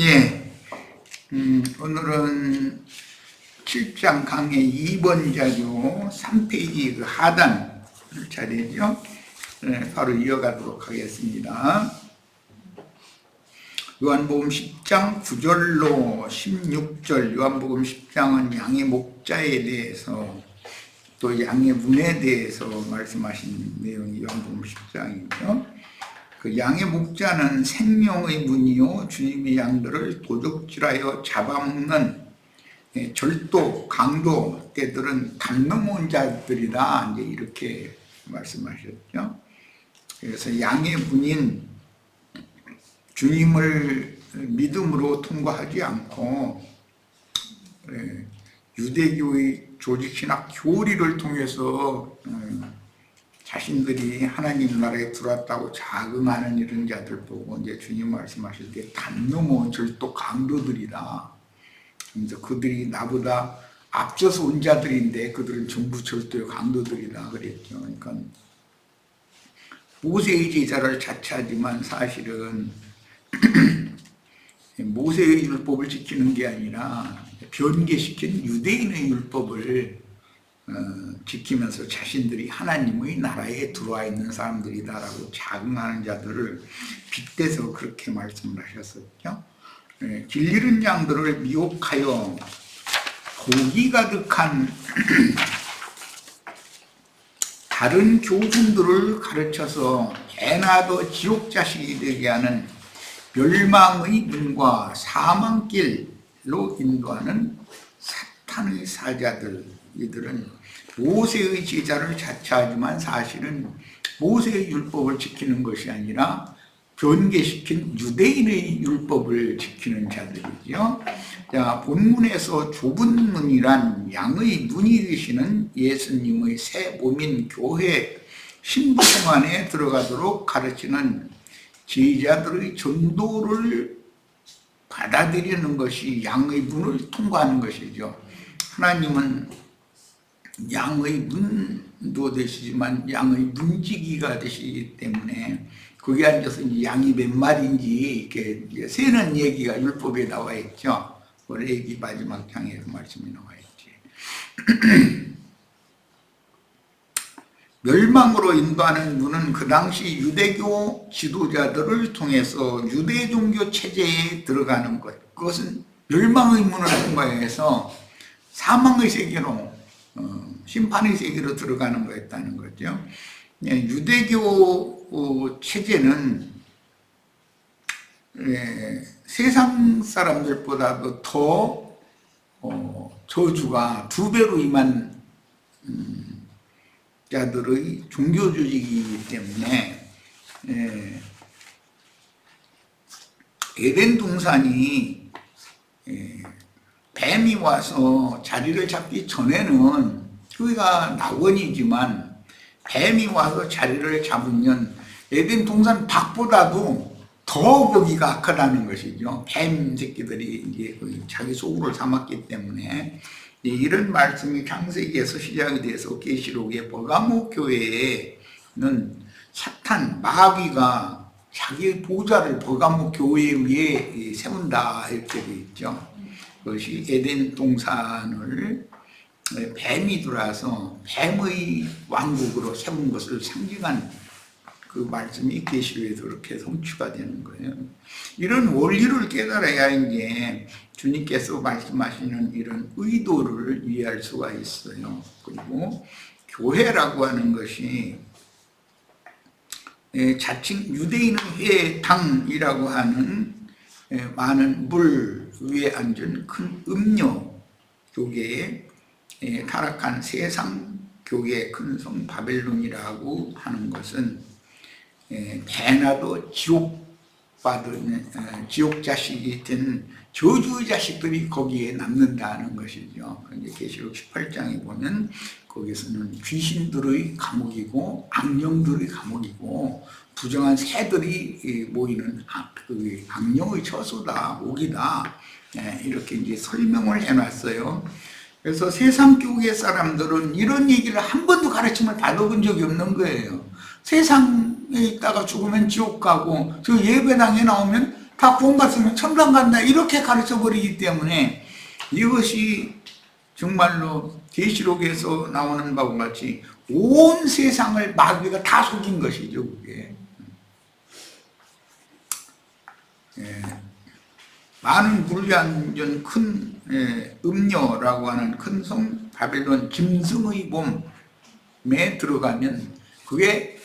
예, 오늘은 7장 강의 2번 자료 3페이지 그 하단 자리죠. 네, 바로 이어가도록 하겠습니다. 요한복음 10장 9절로 16절, 요한복음 10장은 양의 목자에 대해서 또 양의 문에 대해서 말씀하신 내용이 요한복음 10장이죠. 그 양의 목자는 생명의 문이요 주님의 양들을 도적질하여 잡아먹는 절도, 강도 때들은 담 넘어온 자들이다, 이제 이렇게 말씀하셨죠. 그래서 양의 문인 주님을 믿음으로 통과하지 않고 유대교의 조직신학 교리를 통해서 자신들이 하나님 나라에 들어왔다고 자긍하는 이런 자들 보고 이제 주님 말씀하실 때 담 넘어온 절도 강도들이다. 그래서 그들이 나보다 앞서서 온 자들인데 그들은 전부 절도의 강도들이다 그랬죠. 그러니까 모세의 제자를 자처하지만 사실은 모세의 율법을 지키는 게 아니라 변개시킨 유대인의 율법을 지키면서 자신들이 하나님의 나라에 들어와 있는 사람들이다라고 자긍하는 자들을 빗대서 그렇게 말씀을 하셨었죠. 길 잃은 양들을 미혹하여 복이 가득한 다른 교훈들을 가르쳐서 개나 더 지옥 자식이 되게 하는 멸망의 문과 사망길로 인도하는 사탄의 사자들, 이들은 모세의 제자를 자처하지만 사실은 모세의 율법을 지키는 것이 아니라 변개시킨 유대인의 율법을 지키는 자들이죠. 자, 본문에서 좁은 문이란 양의 문이 되시는 예수님의 새 몸인 교회 신부성 안에 들어가도록 가르치는 제자들의 전도를 받아들이는 것이 양의 문을 통과하는 것이죠. 하나님은 양의 문도 되시지만 양의 문지기가 되시기 때문에 거기 앉아서 양이 몇 마리인지 이렇게 세는 얘기가 율법에 나와 있죠. 레위기 마지막 장에서 말씀이 나와 있지. 멸망으로 인도하는 문은 그 당시 유대교 지도자들을 통해서 유대 종교 체제에 들어가는 것, 그것은 멸망의 문을 통과해서 사망의 세계로, 심판의 세계로 들어가는 거였다는 거죠. 유대교 체제는 세상 사람들보다도 더 저주가 2배로 임한 자들의 종교 조직이기 때문에 에덴 동산이 뱀이 와서 자리를 잡기 전에는 거기가 낙원이지만 뱀이 와서 자리를 잡으면 에덴 동산 밖보다도 더 거기가 악하다는 것이죠. 뱀 새끼들이 이제 자기 소굴을 삼았기 때문에 이런 말씀이 창세기에서 시작이 돼서 계시록의 버가모 교회에는 사탄 마귀가 자기의 보좌를 버가모 교회 위에 세운다 이렇게 되어 있죠. 그것이 에덴 동산을 뱀이 들어와서 뱀의 왕국으로 세운 것을 상징한 그 말씀이 계시록에서 그렇게 성취가 되는 거예요. 이런 원리를 깨달아야 이제 주님께서 말씀하시는 이런 의도를 이해할 수가 있어요. 그리고 교회라고 하는 것이 자칭 유대인의 회당이라고 하는 많은 물 위에 앉은 큰 음녀 교계에 타락한 세상 교계 큰 성 바벨론이라고 하는 것은 배나도 지옥받은 지옥 자식이 된 저주의 자식들이 거기에 남는다는 것이죠. 계시록 18장에 보면 거기서는 귀신들의 감옥이고 악령들의 감옥이고 부정한 새들이 모이는 악령의 처소다, 옥이다, 이렇게 이제 설명을 해놨어요. 그래서 세상 교계 사람들은 이런 얘기를 한 번도 가르침을 받아본 적이 없는 거예요. 세상에 있다가 죽으면 지옥 가고 저 예배당에 나오면 다 구원 받으면 천당 간다 이렇게 가르쳐 버리기 때문에 이것이 정말로 계시록에서 나오는 바와 같이 온 세상을 마귀가 다 속인 것이죠. 그게 많은 불량전 큰 음녀라고 하는 큰 성 바벨론 짐승의 몸에 들어가면 그게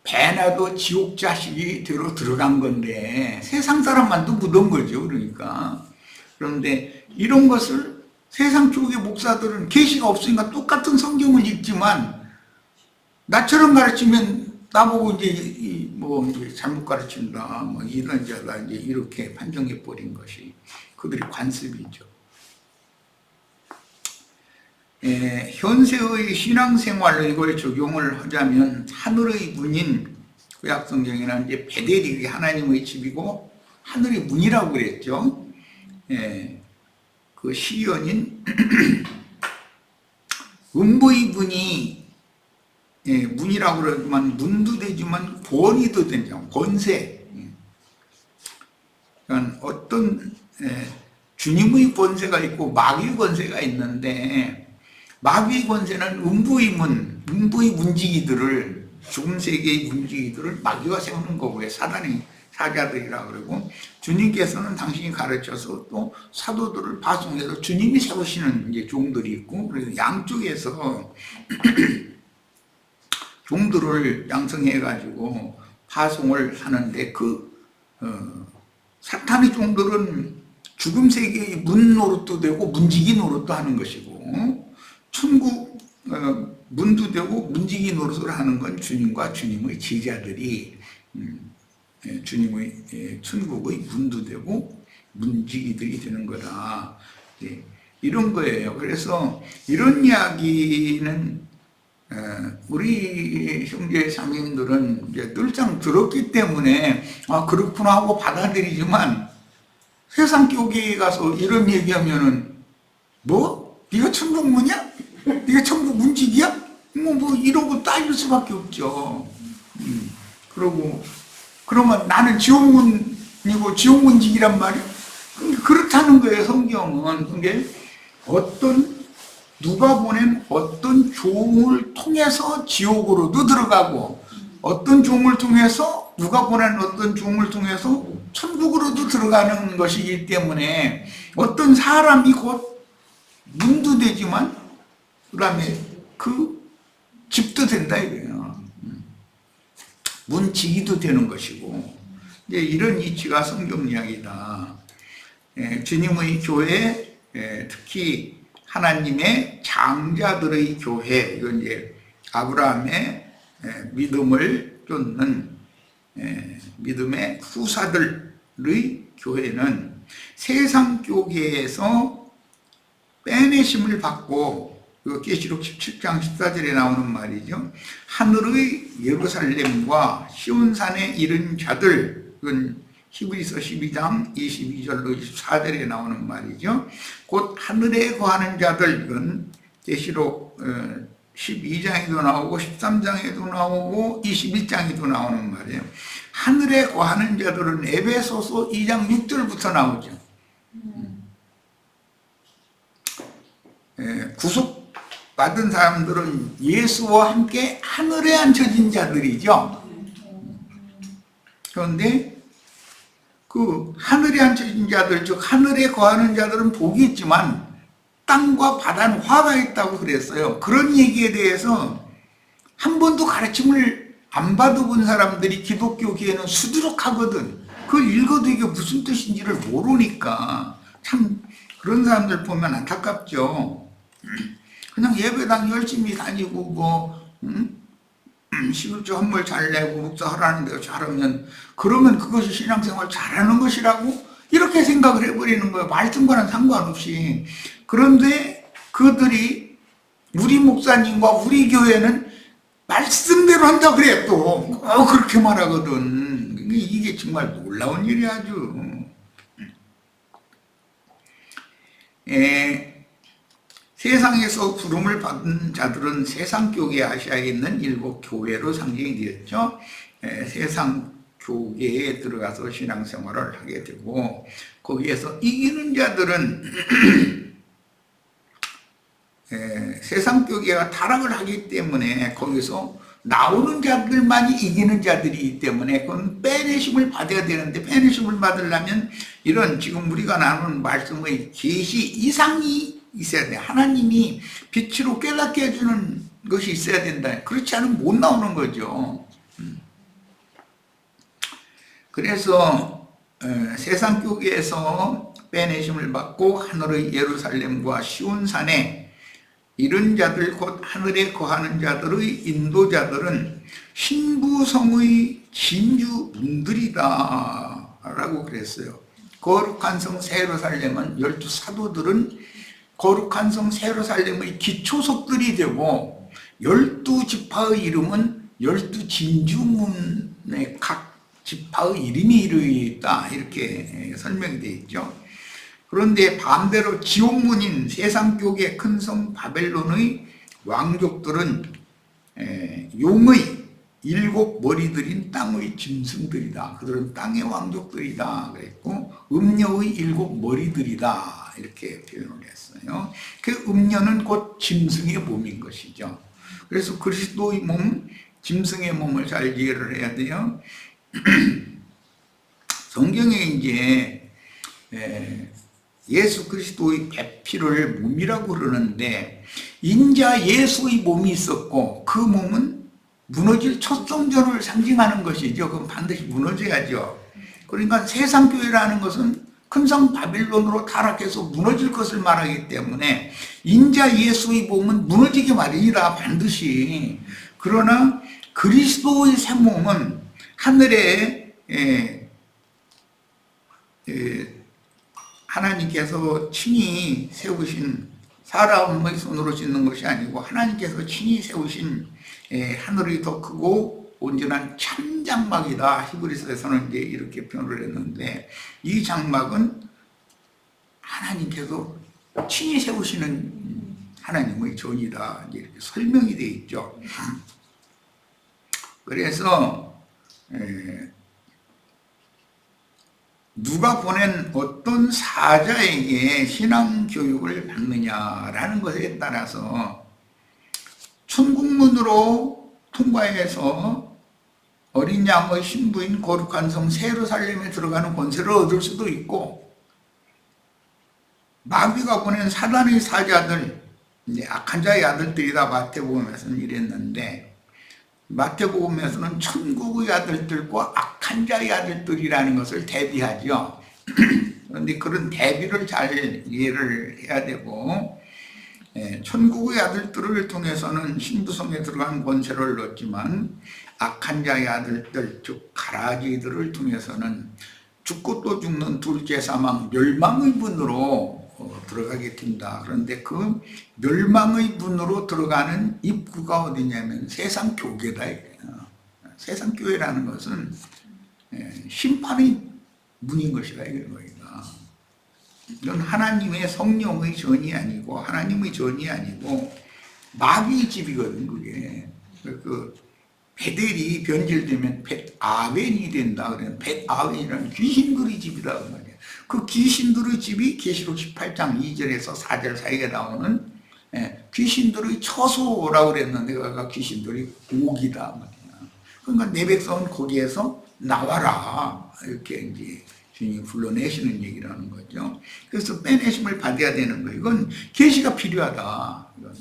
배나도 지옥 자식이 되러 들어간 건데 세상 사람만도 묻은 거죠. 그러니까 그런데 이런 것을 세상 쪽의 목사들은 계시가 없으니까 똑같은 성경을 읽지만 나처럼 가르치면 나보고 이제 이제 잘못 가르친다 뭐 이런 자다 이제 이렇게 판정해 버린 것이 그들의 관습이죠. 현세의 신앙생활로 이걸 적용을 하자면 하늘의 문인 구약성경에는 이제 베델이 하나님의 집이고 하늘의 문이라고 그랬죠. 그 시연인 음부의 문이 문이라고 그러지만 문도 되지만 권위도 되죠. 권세. 그러니까 어떤 주님의 권세가 있고 마귀의 권세가 있는데 마귀의 권세는 음부의 문지기들을 죽은 세계의 문지기들을 마귀가 세우는 거고요. 사단이 사자들이라고 그러고 주님께서는 당신이 가르쳐서 또 사도들을 파송해서 주님이 세우시는 이제 종들이 있고 그래서 양쪽에서 종들을 양성해 가지고 파송을 하는데 사탄의 종들은 죽음 세계의 문 노릇도 되고 문지기 노릇도 하는 것이고 천국 문도 되고 문지기 노릇을 하는 건 주님과 주님의 제자들이 주님의 천국의 문도 되고 문지기들이 되는 거다. 이런 거예요. 그래서 이런 이야기는 우리 형제 자매님들은 이제 늘상 들었기 때문에 그렇구나 하고 받아들이지만 세상 교계에 가서 이런 얘기하면은 뭐? 네가 천국 문이야? 네가 천국 문지기야? 뭐 이러고 따질 수밖에 없죠. 그러면 나는 지옥문이고 지옥문지기란 말이야? 그렇다는 거예요. 성경은. 그게 누가 보낸 어떤 종을 통해서 지옥으로도 들어가고 어떤 종을 통해서 누가 보낸 어떤 종을 통해서 천국으로도 들어가는 것이기 때문에 어떤 사람이 곧 문도 되지만 그다음에 그 집도 된다 이거예요. 문지기도 되는 것이고 이제 이런 이치가 성경 이야기다. 주님의 교회 특히 하나님의 장자들의 교회, 이건 이제 아브라함의 믿음을 쫓는 믿음의 후사들의 교회는 세상 교계에서 빼내심을 받고 계시록 17장 14절에 나오는 말이죠. 하늘의 예루살렘과 시온산에 이른 자들, 그건 히브리서 12장 22절로 24절에 나오는 말이죠. 곧 하늘에 거하는 자들, 계시록 12장에도 나오고 13장에도 나오고 21장에도 나오는 말이에요. 하늘에 거하는 자들은 에베소서 2장 6절부터 나오죠. 구속받은 사람들은 예수와 함께 하늘에 앉혀진 자들이죠. 그런데 그 하늘에 앉혀진 자들, 즉 하늘에 거하는 자들은 복이 있지만 땅과 바다는 화가 있다고 그랬어요. 그런 얘기에 대해서 한 번도 가르침을 안 받아본 사람들이 기독교계에는 수두룩하거든. 그걸 읽어도 이게 무슨 뜻인지를 모르니까 참 그런 사람들 보면 안타깝죠. 그냥 예배당 열심히 다니고 11조 헌물 잘 내고 묵사하라는 대로 잘하면 그러면 그것이 신앙생활 잘하는 것이라고 이렇게 생각을 해버리는 거예요. 말씀과는 상관없이. 그런데 그들이 우리 목사님과 우리 교회는 말씀대로 한다 그래 또 그렇게 말하거든. 이게 정말 놀라운 일이 아주. 세상에서 부름을 받은 자들은 세상 교계 아시아에 있는 일곱 교회로 상징이 되었죠. 세상 교계에 들어가서 신앙생활을 하게 되고, 거기에서 이기는 자들은 세상 교계가 타락을 하기 때문에 거기서 나오는 자들만이 이기는 자들이기 때문에 그건 빼내심을 받아야 되는데, 빼내심을 받으려면 이런 지금 우리가 나누는 말씀의 계시 이상이 있어야 돼. 하나님이 빛으로 깨닫게 해주는 것이 있어야 된다. 그렇지 않으면 못 나오는 거죠. 그래서 세상 교계에서 빼내심을 받고 하늘의 예루살렘과 시온산에 이른 자들 곧 하늘에 거하는 자들의 인도자들은 신부성의 진주문들이다 라고 그랬어요. 거룩한 성 예루살렘은 12사도들은 거룩한 성 예루살렘의 기초석들이 되고, 12지파의 이름은 12진주문의 각 지파의 이름이 이루어있다, 이렇게 설명이 되어 있죠. 그런데 반대로 지옥문인 세상교계 큰 성 바벨론의 왕족들은 용의 7 머리들인 땅의 짐승들이다. 그들은 땅의 왕족들이다 그랬고, 음녀의 7 머리들이다 이렇게 표현을 했어요. 그 음녀는 곧 짐승의 몸인 것이죠. 그래서 그리스도의 몸, 짐승의 몸을 잘 이해를 해야 돼요. 성경에 이제 예수 그리스도의 배피를 몸이라고 그러는데, 인자 예수의 몸이 있었고 그 몸은 무너질 첫 성전을 상징하는 것이죠. 그럼 반드시 무너져야죠. 그러니까 세상교회라는 것은 큰 성 바빌론으로 타락해서 무너질 것을 말하기 때문에 인자 예수의 몸은 무너지게 마련이라 반드시. 그러나 그리스도의 새 몸은 하늘에 하나님께서 친히 세우신, 사람의 손으로 짓는 것이 아니고 하나님께서 친히 세우신 하늘이 더 크고 온전한 참 장막이다. 히브리서에서는 이제 이렇게 표현을 했는데, 이 장막은 하나님께서 친히 세우시는 하나님의 전이다, 이렇게 설명이 되어 있죠. 그래서 누가 보낸 어떤 사자에게 신앙교육을 받느냐라는 것에 따라서 천국문으로 통과해서 어린 양의 신부인 거룩한 성 예루살렘에 들어가는 권세를 얻을 수도 있고, 마귀가 보낸 사단의 사자들, 이제 악한 자의 아들들이다 마태복음에서는 이랬는데, 마태복음에서는 천국의 아들들과 악한 자의 아들들이라는 것을 대비하죠. 그런데 그런 대비를 잘 이해를 해야 되고, 천국의 아들들을 통해서는 신부성에 들어간 권세를 얻지만, 악한 자의 아들들, 즉 가라지들을 통해서는 죽고 또 죽는 둘째 사망, 멸망의 문으로 들어가게 된다. 그런데 그 멸망의 문으로 들어가는 입구가 어디냐면 세상 교계다. 세상 교회라는 것은 심판의 문인 것이다, 이거가. 이건 하나님의 성령의 전이 아니고, 하나님의 전이 아니고 마귀의 집이거든. 그게 그 베델이 변질되면 벳아벤이 된다. 그러면 벳아벤이라는 귀신들의 집이다 그 말이야. 그 귀신들의 집이 계시록 18장 2절에서 4절 사이에 나오는 귀신들의 처소라고 그랬는데, 그가 귀신들의 옥이다 말이야. 그러니까 내 백성은 거기에서 나와라, 이렇게 이제 주님이 불러내시는 얘기라는 거죠. 그래서 빼내심을 받아야 되는 거예요. 이건 계시가 필요하다. 이건.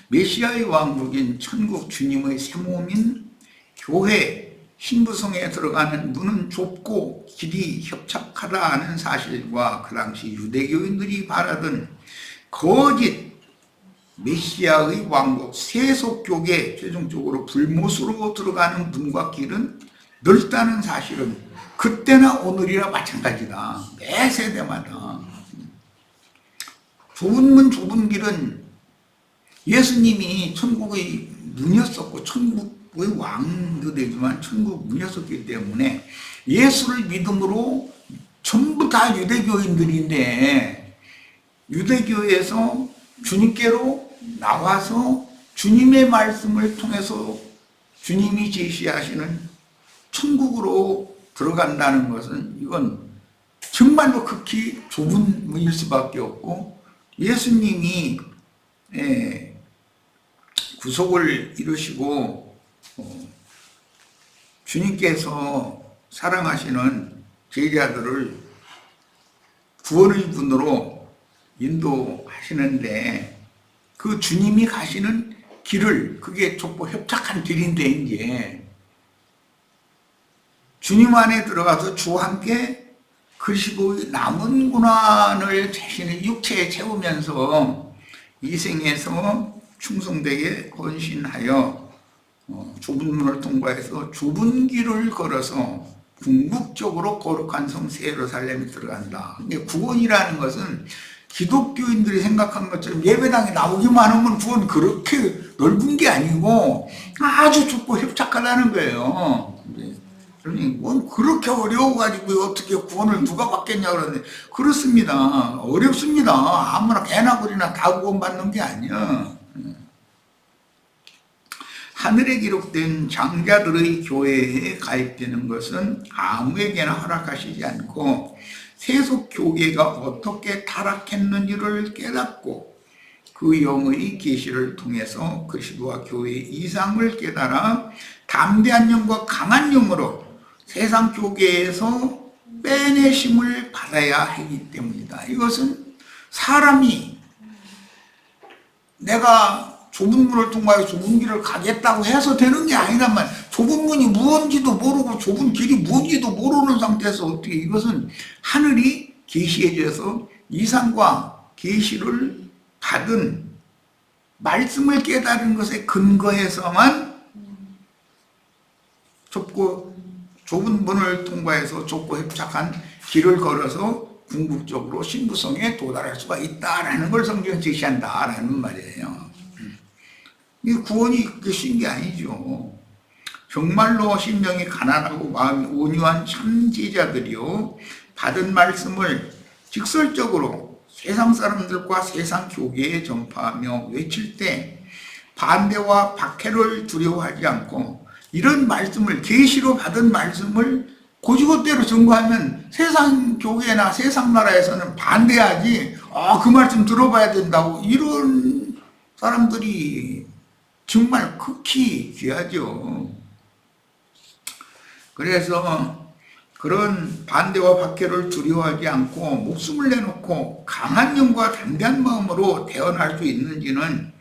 메시아의 왕국인 천국 주님의 새 몸인 교회 신부성에 들어가는 문은 좁고 길이 협착하다는 사실과 그 당시 유대교인들이 바라던 거짓 메시아의 왕국 세속교계, 최종적으로 불못으로 들어가는 문과 길은 넓다는 사실은 그때나 오늘이나 마찬가지다. 매 세대마다. 좁은 문 좁은 길은 예수님이 천국의 문이었었고 천국의 왕도 되지만 천국 문이었었기 때문에 예수를 믿음으로 전부 다 유대교인들인데, 유대교에서 주님께로 나와서 주님의 말씀을 통해서 주님이 제시하시는 천국으로 들어간다는 것은 이건 정말로 극히 좁은 문일 수밖에 없고, 예수님이 구속을 이루시고 주님께서 사랑하시는 제자들을 구원의 분으로 인도하시는데, 그 주님이 가시는 길을, 그게 좁고 협착한 길인데, 이제 주님 안에 들어가서 주와 함께 그리스도의 남은 고난을 자신의 육체에 채우면서 이 생에서 충성되게 헌신하여 좁은 문을 통과해서 좁은 길을 걸어서 궁극적으로 거룩한 성 새 예루살렘에 들어간다. 근데 구원이라는 것은 기독교인들이 생각하는 것처럼 예배당에 나오기만 하면 구원 그렇게 넓은 게 아니고 아주 좁고 협착하다는 거예요. 그러니 뭐 그렇게 어려워가지고 어떻게 구원을 누가 받겠냐 그러는데, 그렇습니다. 어렵습니다. 아무나 개나 구리나 다 구원받는 게 아니야. 하늘에 기록된 장자들의 교회에 가입되는 것은 아무에게나 허락하시지 않고, 세속 교계가 어떻게 타락했는지를 깨닫고 그 영의 계시를 통해서 그리스도와 교회의 이상을 깨달아 담대한 영과 강한 영으로 세상 교계에서 빼내심을 받아야 하기 때문이다. 이것은 사람이 내가 좁은 문을 통과해 좁은 길을 가겠다고 해서 되는 게 아니란 말이야. 좁은 문이 무언지도 모르고 좁은 길이 무언지도 모르는 상태에서 어떻게, 이것은 하늘이 계시해 줘서 이상과 계시를 받은 말씀을 깨달은 것에 근거해서만 좁은 문을 통과해서 좁고 협착한 길을 걸어서 궁극적으로 신부성에 도달할 수가 있다라는 걸 성경은 제시한다라는 말이에요. 이 구원이 그렇게 쉬운 게 아니죠. 정말로 심령이 가난하고 마음이 온유한 참 제자들이요, 받은 말씀을 직설적으로 세상 사람들과 세상 교계에 전파하며 외칠 때 반대와 박해를 두려워하지 않고, 이런 말씀을, 계시로 받은 말씀을 고지고대로 전거하면 세상 교계나 세상 나라에서는 반대하지, 그 말씀 들어봐야 된다고, 이런 사람들이 정말 극히 귀하죠. 그래서 그런 반대와 박해를 두려워하지 않고 목숨을 내놓고 강한 영과 담대한 마음으로 태어날 수 있는지는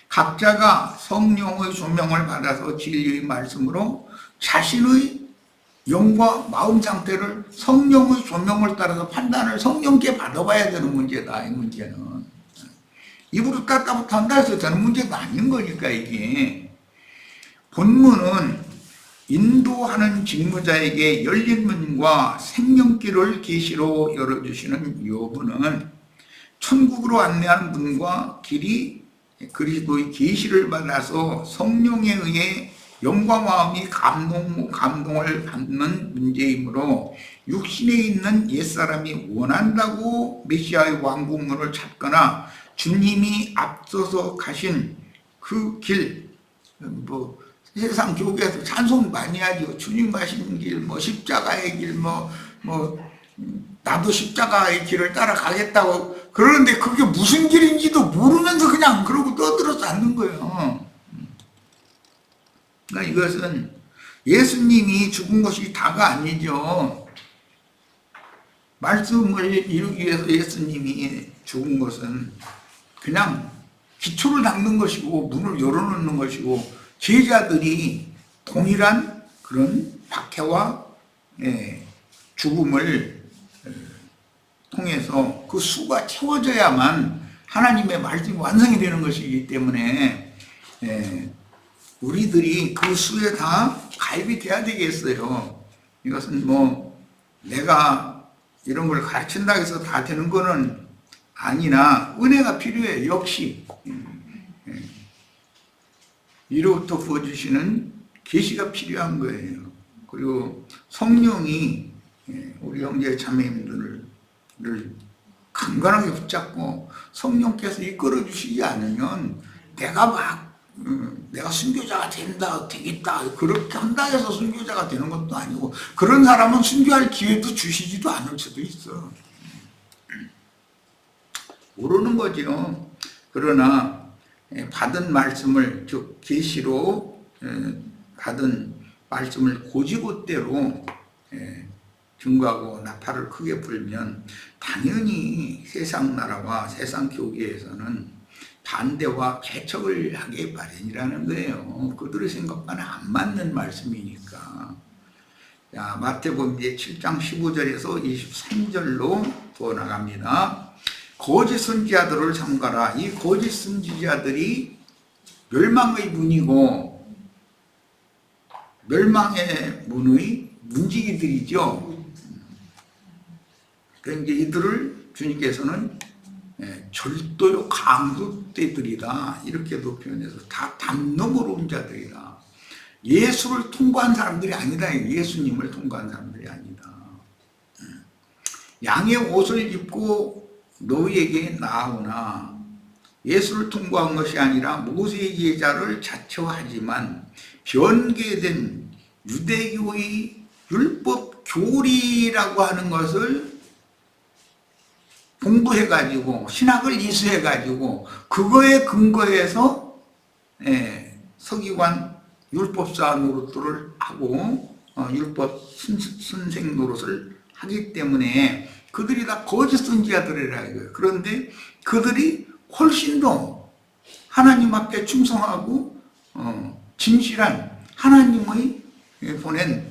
각자가 성령의 조명을 받아서 진리의 말씀으로 자신의 영과 마음 상태를 성령의 조명을 따라서 판단을 성령께 받아봐야 되는 문제다. 이 문제는 입으로 따따부터 한다 해서 되는 문제가 아닌 거니까. 이게 본문은 인도하는 직무자에게 열린 문과 생명길을 계시로 열어주시는 여부는 천국으로 안내하는 문과 길이 그리스도의 계시를 받아서 성령에 의해 영과 마음이 감동을 받는 문제이므로, 육신에 있는 옛사람이 원한다고 메시아의 왕국문을 찾거나 주님이 앞서서 가신 그 길, 세상 교계에서 찬송 많이 하죠. 주님 가신 길, 십자가의 길, 나도 십자가의 길을 따라가겠다고 그러는데, 그게 무슨 길인지도 모르면서 그냥 그러고 떠들어서 앉는 거예요. 그러니까 이것은 예수님이 죽은 것이 다가 아니죠. 말씀을 이루기 위해서 예수님이 죽은 것은 그냥 기초를 닦는 것이고 문을 열어놓는 것이고, 제자들이 동일한 그런 박해와 죽음을 통해서 그 수가 채워져야만 하나님의 말씀이 완성이 되는 것이기 때문에 우리들이 그 수에 다 가입이 돼야 되겠어요. 이것은 내가 이런 걸 가르친다 해서 다 되는 거는 아니나 은혜가 필요해요. 역시 위로부터 부어주시는 계시가 필요한 거예요. 그리고 성령이 우리 형제 자매님들을 강건하게 붙잡고 성령께서 이끌어 주시지 않으면 내가 막 내가 순교자가 되겠다 그렇게 한다 해서 순교자가 되는 것도 아니고, 그런 사람은 순교할 기회도 주시지도 않을 수도 있어. 모르는 거죠. 그러나 받은 말씀을, 즉 계시로 받은 말씀을 고지고대로 증거하고 나팔을 크게 불면 당연히 세상 나라와 세상 교계에서는 반대와 배척을 하기 마련이라는 거예요. 그들의 생각과는 안 맞는 말씀이니까. 자, 마태복음 7장 15절에서 23절로 더 나갑니다. 거짓 선지자들을 삼가라. 이 거짓 선지자들이 멸망의 문이고 멸망의 문의 문지기들이죠. 그러니까 이들을 주님께서는 절도요 강도떼들이다 이렇게도 표현해서 다 담너머로운 자들이다. 예수를 통과한 사람들이 아니다. 예수님을 통과한 사람들이 아니다. 양의 옷을 입고 너희에게 나아오나 예수를 통과한 것이 아니라 모세의 제자를 자처하지만 변개된 유대교의 율법 교리라고 하는 것을 공부해가지고 신학을 이수해가지고 그거에 근거해서 서기관 율법사 노릇들을 하고 율법 선생 노릇을 하기 때문에 그들이 다 거짓 선지자들이라 이거예요. 그런데 그들이 훨씬 더 하나님 앞에 충성하고 진실한 하나님의 보낸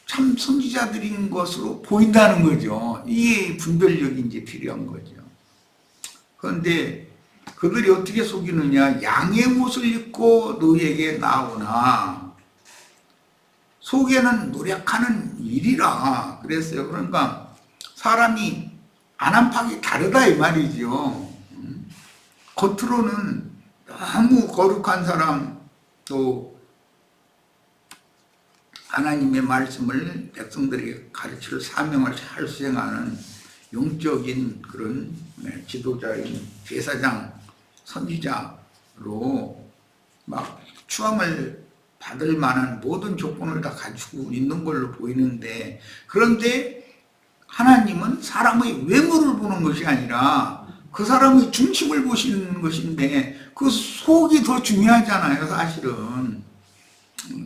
참 선지자들인 것으로 보인다는 거죠. 이게 분별력이 이제 필요한 거죠. 그런데 그들이 어떻게 속이느냐? 양의 옷을 입고 너희에게 나오나 속에는 노력하는 일이라 그랬어요. 그러니까 사람이 안안팍이 다르다 이 말이죠. 겉으로는 너무 거룩한 사람, 또 하나님의 말씀을 백성들에게 가르칠 사명을 잘 수행하는 영적인 그런 지도자인 제사장, 선지자로 막 추앙을 받을 만한 모든 조건을 다 가지고 있는 걸로 보이는데, 그런데 하나님은 사람의 외모를 보는 것이 아니라 그 사람의 중심을 보시는 것인데 그 속이 더 중요하잖아요, 사실은.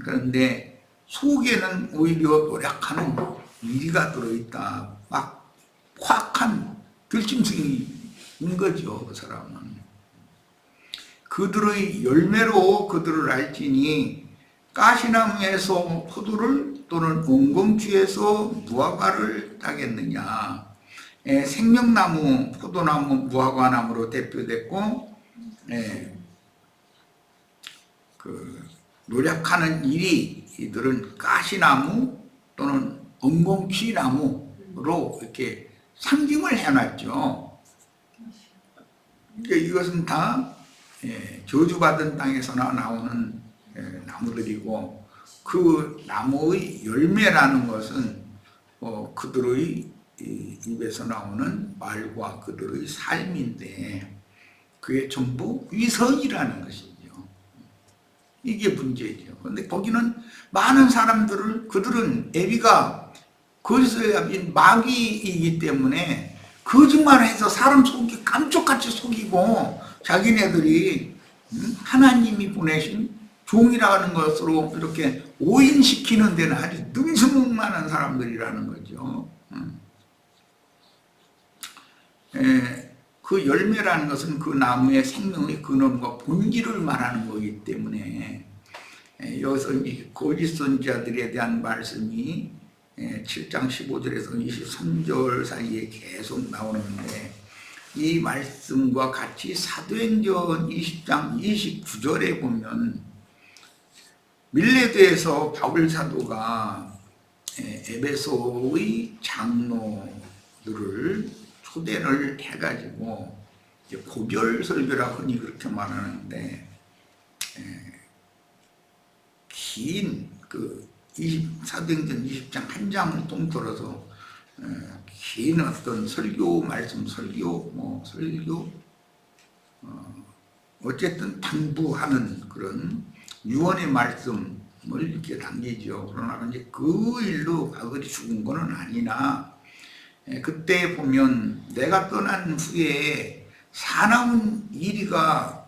그런데 속에는 오히려 노력하는 미리가 들어있다. 막 확한 들짐승이 있는 거죠, 그 사람은. 그들의 열매로 그들을 알지니 가시나무에서 포도를 또는 엉겅퀴에서 무화과를 따겠느냐. 생명나무, 포도나무, 무화과나무로 대표됐고 노력하는 일이 이들은 가시나무 또는 엉겅퀴나무로 이렇게 상징을 해놨죠. 이것은 다 저주받은 땅에서나 나오는 나무들이고, 그 나무의 열매라는 것은 그들의 입에서 나오는 말과 그들의 삶인데 그게 전부 위선이라는 것이죠. 이게 문제죠. 그런데 거기는 많은 사람들을, 그들은 애비가 거기서 яб인 마귀이기 때문에 거짓말을 해서 사람 속이 깜짝같이 속이고 자기네들이 하나님이 보내신 종이라는 것으로 이렇게 오인시키는 데는 아주 능수능란한 사람들이라는 거죠. 그 열매라는 것은 그 나무의 생명의 근원과 본질을 말하는 거기 때문에 여기서 거짓 선지자들에 대한 말씀이 7장 15절에서 23절 사이에 계속 나오는데, 이 말씀과 같이 사도행전 20장 29절에 보면 밀레드에서 바울 사도가 에베소의 장로들을 초대를 해가지고 고별 설교라고 흔히 그렇게 말하는데, 긴 사도행전 20장 한 장을 통틀어서 긴 어떤 설교 말씀, 설교 어쨌든 당부하는 그런 유언의 말씀을 이렇게 남기죠. 그러나 이제 그 일로 가거리 죽은 거는 아니나, 그때 보면 내가 떠난 후에 사나운 이리가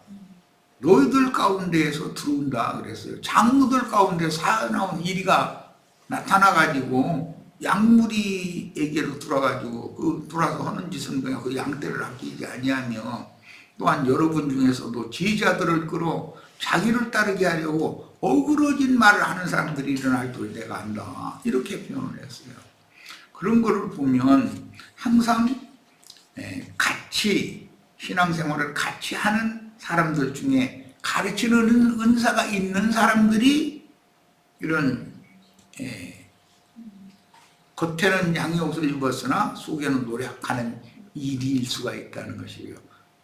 너희들 가운데에서 들어온다 그랬어요. 장로들 가운데 사나운 이리가 나타나가지고 양무리에게로 돌아가지고 돌아서 하는 짓은 그냥 그 양떼를 아끼지 아니하며, 또한 여러분 중에서도 지휘자들을 끌어 자기를 따르게 하려고 어그러진 말을 하는 사람들이 일어날 줄 내가 안다, 이렇게 표현을 했어요. 그런 거를 보면 항상 같이 신앙생활을 같이 하는 사람들 중에 가르치는 은사가 있는 사람들이 이런 겉에는 양의 옷을 입었으나 속에는 노력하는 일일 수가 있다는 것이에요.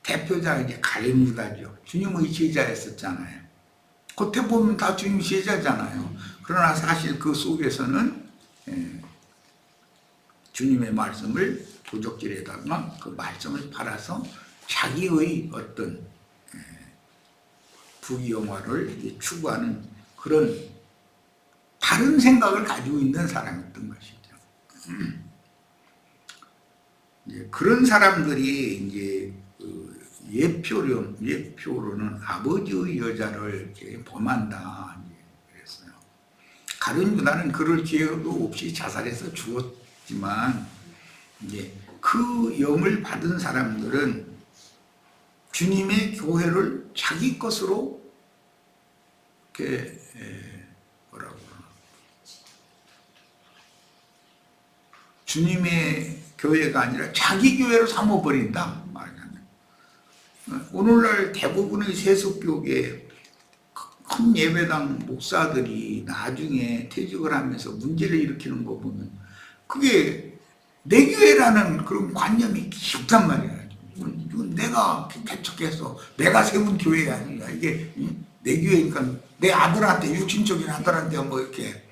대표자가 이제 갈무다죠. 주님의 제자였었잖아요. 겉에 보면 다 주님 제자잖아요. 그러나 사실 그 속에서는 주님의 말씀을 도적질에다가 그 말씀을 팔아서 자기의 어떤 부귀영화를 추구하는 그런 다른 생각을 가지고 있는 사람이었던 것이죠. 이제 그런 사람들이 이제 예표로는 아버지의 여자를 이렇게 범한다 그랬어요. 가룟 유다는 그럴 기회도 없이 자살해서 죽었지만, 이제 그 영을 받은 사람들은 주님의 교회를 자기 것으로 이렇게 뭐라고 그러나, 주님의 교회가 아니라 자기 교회로 삼아버린다 말하자면. 오늘날 대부분의 세속교계 큰 예배당 목사들이 나중에 퇴직을 하면서 문제를 일으키는 거 보면 그게 내 교회라는 그런 관념이 깊단 말이야. 내가 개척해서 내가 세운 교회 아니야. 이게 내 교회니까 내 아들한테, 육신적인 아들한테 뭐 이렇게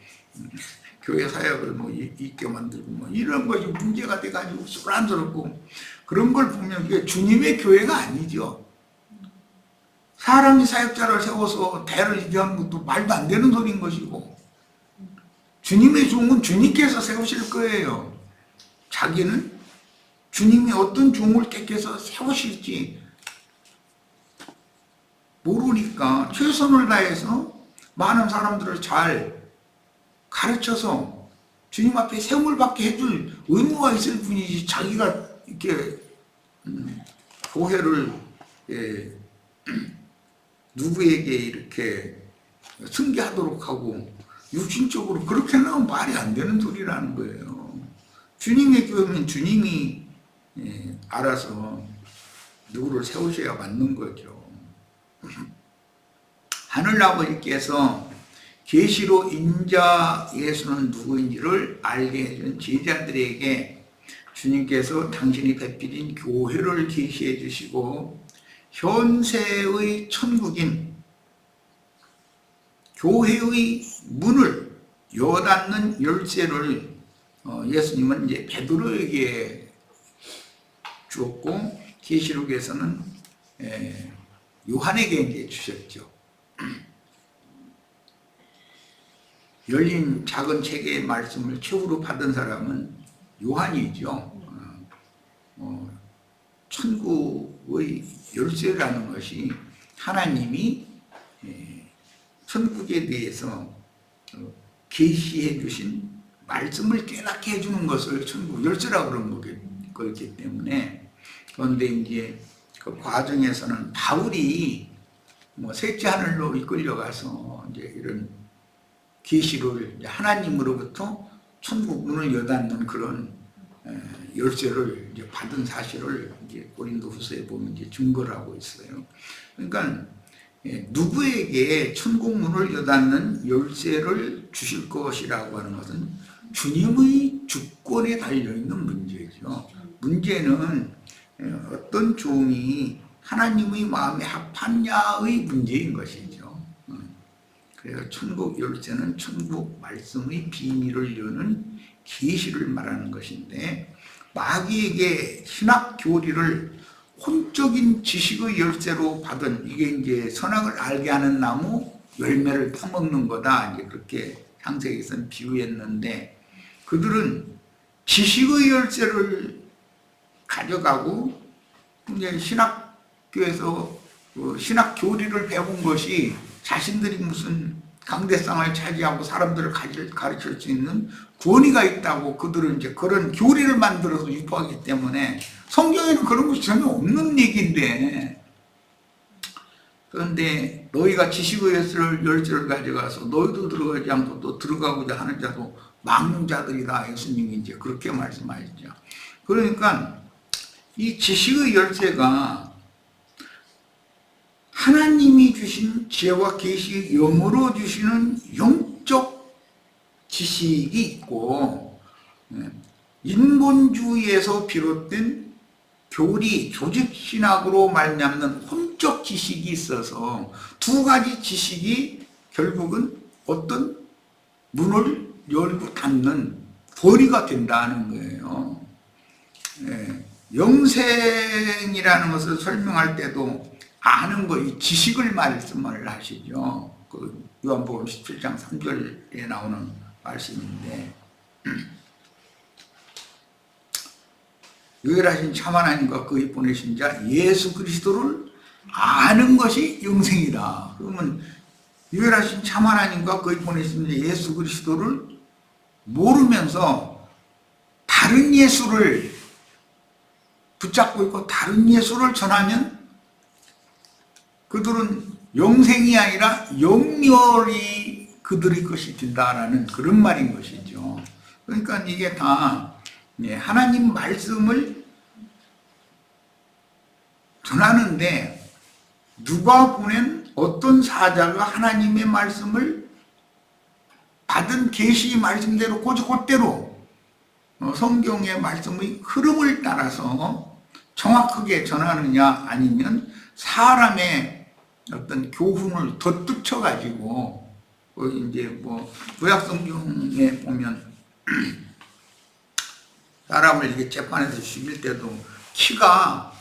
교회 사역을 뭐 있게 만들고 뭐 이런 것이 문제가 돼가지고 소란스럽고, 그런 걸 보면 이게 주님의 교회가 아니죠. 사람이 사역자를 세워서 대를 이기하는 것도 말도 안 되는 소리인 것이고, 주님의 종은 주님께서 세우실 거예요. 자기는 주님이 어떤 종을 택해서 세우실지 모르니까 최선을 다해서 많은 사람들을 잘 가르쳐서 주님 앞에 세움을 받게 해줄 의무가 있을 뿐이지, 자기가 이렇게 교회를 누구에게 이렇게 승계하도록 하고 육신적으로 그렇게 나오면 말이 안 되는 소리라는 거예요. 주님의 교회는 주님이 알아서 누구를 세우셔야 맞는 거죠. 하늘아버지께서 계시로 인자 예수는 누구인지를 알게 해준 제자들에게 주님께서 당신이 배필인 교회를 계시해 주시고, 현세의 천국인 교회의 문을 여닫는 열쇠를 예수님은 이제 베드로에게 주었고, 계시록에서는 요한에게 이제 주셨죠. 열린 작은 책의 말씀을 최후로 받은 사람은 요한이죠. 천국의 열쇠라는 것이 하나님이 천국에 대해서 계시해 주신 말씀을 깨닫게 해주는 것을 천국 열쇠라고 그런 거기 때문에. 그런데 이제 그 과정에서는 바울이 셋째 하늘로 이끌려가서 이제 이런 계시를 하나님으로부터 천국 문을 여닫는 그런 열쇠를 이제 받은 사실을 이제 고린도후서에 보면 이제 증거를 하고 있어요. 그러니까 누구에게 천국 문을 여닫는 열쇠를 주실 것이라고 하는 것은 주님의 주권에 달려 있는 문제죠. 문제는 어떤 종이 하나님의 마음에 합하냐의 문제인 것이죠. 그래서 천국 열쇠는 천국 말씀의 비밀을 여는 계시를 말하는 것인데, 마귀에게 신학 교리를 혼적인 지식의 열쇠로 받은 이게 이제 선악을 알게 하는 나무 열매를 타먹는 거다. 이제 그렇게 창세기에서는 비유했는데 그들은 지식의 열쇠를 가져가고 이제 신학교에서 신학 교리를 배운 것이 자신들이 무슨 강대상을 차지하고 사람들을 가르칠 수 있는 권위가 있다고 그들은 이제 그런 교리를 만들어서 유포하기 때문에 성경에는 그런 것이 전혀 없는 얘기인데 그런데 너희가 지식의 열쇠를 가져가서 너희도 들어가지 않고 또 들어가고자 하는 자도 막는 자들이다. 예수님이 이제 그렇게 말씀하셨죠. 그러니까 이 지식의 열쇠가 하나님이 주신 지혜와 계시 영으로 주시는 영적 지식이 있고 인본주의에서 비롯된 교리, 조직신학으로 말미암는 혼적 지식이 있어서 두 가지 지식이 결국은 어떤 문을 열고 닫는 거리가 된다는 거예요. 영생이라는 것을 설명할 때도 아는 거, 이 지식을 말씀을 하시죠. 그 요한복음 17장 3절에 나오는 말씀인데 유일하신 참 하나님과 그의 보내신 자 예수 그리스도를 아는 것이 영생이다. 그러면 유일하신 참 하나님과 그의 보내신 자 예수 그리스도를 모르면서 다른 예수를 붙잡고 있고 다른 예수를 전하면 그들은 영생이 아니라 영멸이 그들의 것이 된다라는 그런 말인 것이죠. 그러니까 이게 다 하나님 말씀을 전하는데 누가 보낸 어떤 사자가 하나님의 말씀을 받은 계시 말씀대로 곧대로 성경의 말씀의 흐름을 따라서 정확하게 전하느냐 아니면 사람의 어떤 교훈을 덧붙여 가지고 이제 뭐 구약 성경에 보면 사람을 이렇게 재판에서 죽일 때도 키가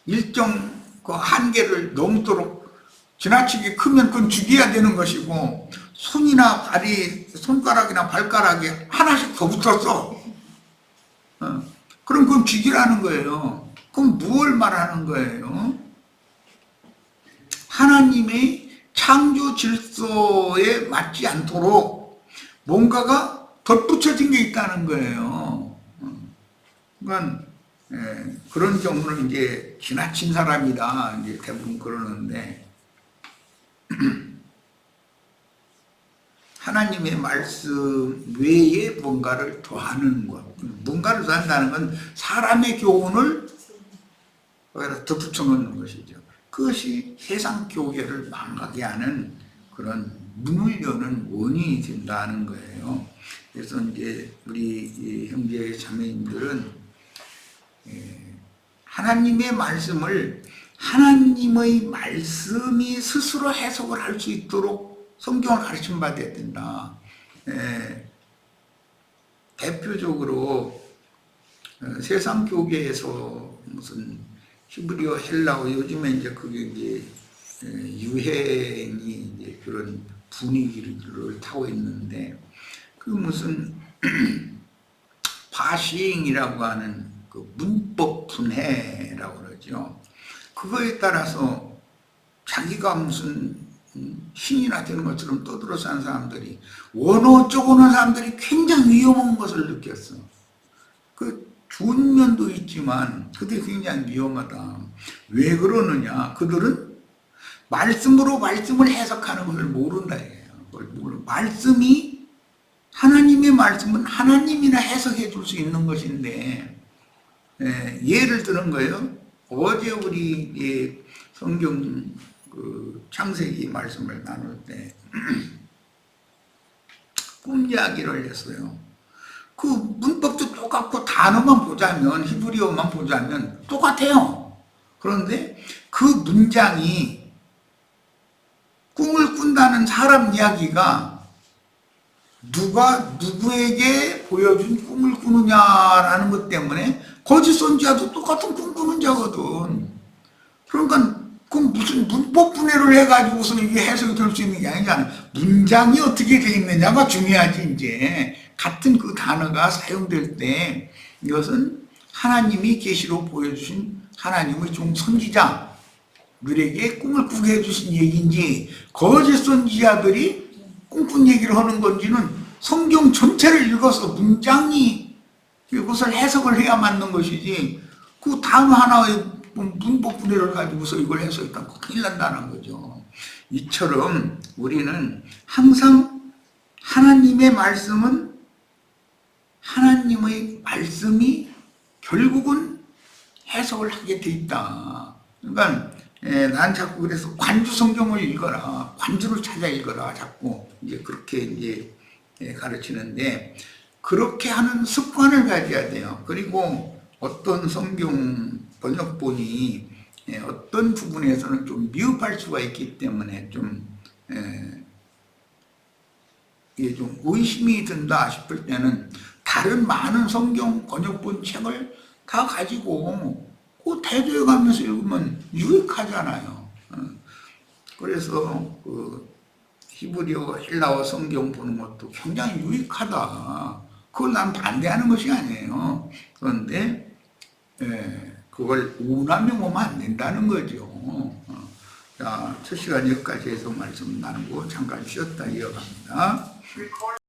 일정 그 한계를 넘도록 지나치게 크면 그건 죽여야 되는 것이고 손이나 발이 손가락이나 발가락에 하나씩 더 붙었어. 그럼 그건 죽이라는 거예요. 그럼 무엇을 말하는 거예요? 하나님의 창조 질서에 맞지 않도록 뭔가가 덧붙여진 게 있다는 거예요. 그러니까 그런 경우는 이제 지나친 사람이다 이제 대부분 그러는데 하나님의 말씀 외에 뭔가를 더하는 것, 뭔가를 더한다는 건 사람의 교훈을 덧붙여 놓는 것이죠. 그것이 세상 교회를 망하게 하는 그런 문을 여는 원인이 된다는 거예요. 그래서 이제 우리 형제 자매님들은 하나님의 말씀을 하나님의 말씀이 스스로 해석을 할 수 있도록 성경을 가르침 받아야 된다. 대표적으로 세상 교계에서 무슨 히브리어, 헬라어 요즘에 이제 그게 이제 유행이 이제 그런 분위기를 타고 있는데 그 무슨 바싱이라고 하는 그 문법 분해라고 그러죠. 그거에 따라서 자기가 무슨 신이나 되는 것처럼 떠들어 사는 사람들이 원어 쪼고는 사람들이 굉장히 위험한 것을 느꼈어. 그 좋은 면도 있지만 그게 굉장히 위험하다. 왜 그러느냐? 그들은 말씀으로 말씀을 해석하는 것을 모른다 이거예요. 말씀이 하나님의 말씀은 하나님이나 해석해 줄 수 있는 것인데 예를 드는 거예요. 어제 우리 성경 그 창세기 말씀을 나눌 때 꿈 이야기를 했어요. 그 문법도 똑같고 단어만 보자면 히브리어만 보자면 똑같아요. 그런데 그 문장이 꿈을 꾼다는 사람 이야기가 누가 누구에게 보여준 꿈을 꾸느냐라는 것 때문에 거짓 선지자도 똑같은 꿈 꾸는 자거든. 그러니까 그 무슨 문법 분해를 해가지고서 이게 해석이 될 수 있는 게 아니잖아. 문장이 어떻게 돼 있느냐가 중요하지. 이제 같은 그 단어가 사용될 때 이것은 하나님이 계시로 보여주신 하나님의 종 선지자들에게 꿈을 꾸게 해주신 얘기인지 거짓 선지자들이 꿈꾼 얘기를 하는 건지는 성경 전체를 읽어서 문장이 이것을 해석을 해야 맞는 것이지 그 단어 하나의 문법 분해를 가지고서 이걸 해석했다면 큰일 난다는 거죠. 이처럼 우리는 항상 하나님의 말씀은 하나님의 말씀이 결국은 해석을 하게 돼 있다. 그러니까 난 자꾸 그래서 관주 성경을 읽어라, 관주를 찾아 읽어라 자꾸 이제 그렇게 이제 가르치는데 그렇게 하는 습관을 가져야 돼요. 그리고 어떤 성경 번역본이 어떤 부분에서는 좀 미흡할 수가 있기 때문에 이게 좀 의심이 든다 싶을 때는 다른 많은 성경 번역본 책을 다 가지고 그 대조해 가면서 읽으면 유익하잖아요. 그래서 그 히브리어, 헬라어 성경 보는 것도 굉장히 유익하다. 그걸 난 반대하는 것이 아니에요. 그런데 그걸 오남용하면 안 된다는 거죠. 자, 첫 시간 여기까지 해서 말씀 나누고 잠깐 쉬었다 이어갑니다.